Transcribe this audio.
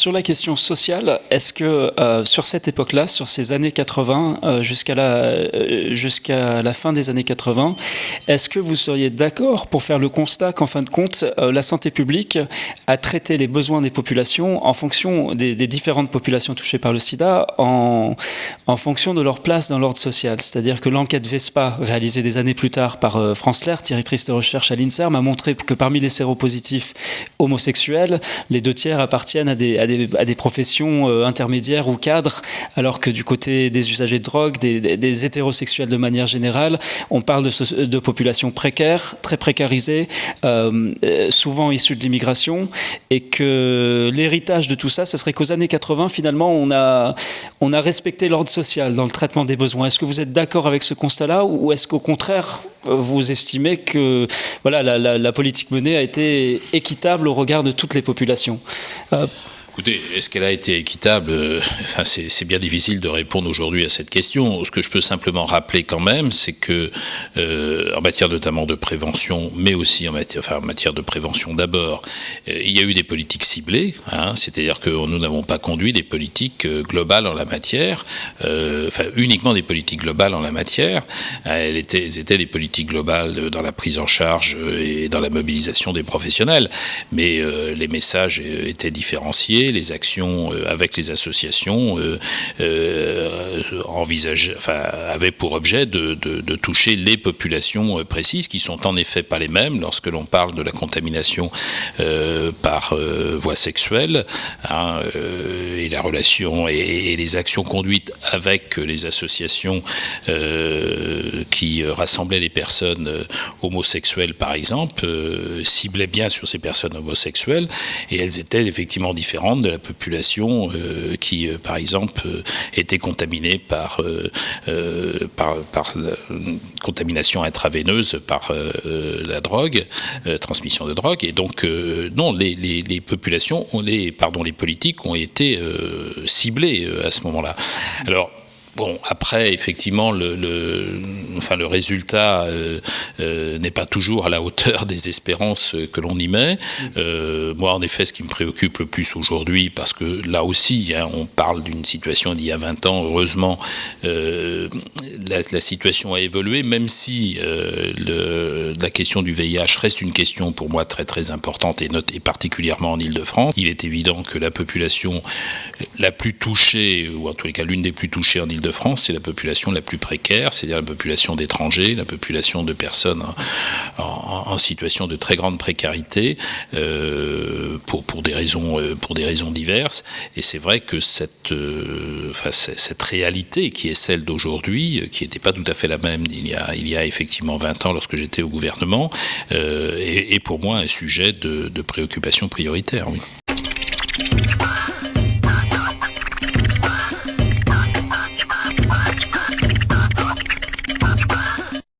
sur la question sociale, est-ce que sur cette époque-là, sur ces années 80, jusqu'à la fin des années 80, est-ce que vous seriez d'accord pour faire le constat qu'en fin de compte, la santé publique a traité les besoins des populations en fonction des différentes populations touchées par le sida, en fonction de leur place dans l'ordre social? C'est-à-dire que l'enquête VESPA, réalisée des années plus tard par France Lerth, directrice de recherche à l'INSERM, a montré que parmi les séropositifs homosexuels, les 2/3 appartiennent à des professions intermédiaires ou cadres, alors que du côté des usagers de drogue, des hétérosexuels de manière générale, on parle de populations précaires, très précarisées, souvent issues de l'immigration, et que l'héritage de tout ça, ce serait qu'aux années 80, finalement, on a respecté l'ordre social dans le traitement des besoins. Est-ce que vous êtes d'accord avec ce constat-là, ou est-ce qu'au contraire, vous estimez que voilà, la politique menée a été équitable au regard de toutes les populations? Écoutez, est-ce qu'elle a été équitable? C'est bien difficile de répondre aujourd'hui à cette question. Ce que je peux simplement rappeler quand même, c'est que en matière notamment de prévention, mais aussi en matière de prévention d'abord, il y a eu des politiques ciblées, c'est-à-dire que nous n'avons pas conduit des politiques globales en la matière, uniquement des politiques globales en la matière. Elles étaient des politiques globales dans la prise en charge et dans la mobilisation des professionnels, mais les messages étaient différenciés. Les actions avec les associations avaient pour objet de toucher les populations précises, qui sont en effet pas les mêmes lorsque l'on parle de la contamination par voie sexuelle, et la relation et les actions conduites avec les associations qui rassemblaient les personnes homosexuelles, par exemple, ciblaient bien sur ces personnes homosexuelles, et elles étaient effectivement différentes de la population qui, par exemple, était contaminée par contamination intraveineuse par la drogue, transmission de drogue. Et donc, non, les populations, les politiques ont été ciblées à ce moment-là. Alors, bon, après, effectivement, le résultat n'est pas toujours à la hauteur des espérances que l'on y met. Moi, en effet, ce qui me préoccupe le plus aujourd'hui, parce que là aussi, on parle d'une situation d'il y a 20 ans, heureusement, la situation a évolué, même si la question du VIH reste une question pour moi très très importante, et particulièrement en Île-de-France. Il est évident que la population la plus touchée, ou en tous les cas l'une des plus touchées en Île-de-France, c'est la population la plus précaire, c'est-à-dire la population d'étrangers, la population de personnes en situation de très grande précarité, pour des raisons diverses. Et c'est vrai que cette réalité qui est celle d'aujourd'hui, qui n'était pas tout à fait la même il y a effectivement 20 ans lorsque j'étais au gouvernement, est pour moi un sujet de préoccupation prioritaire. Oui.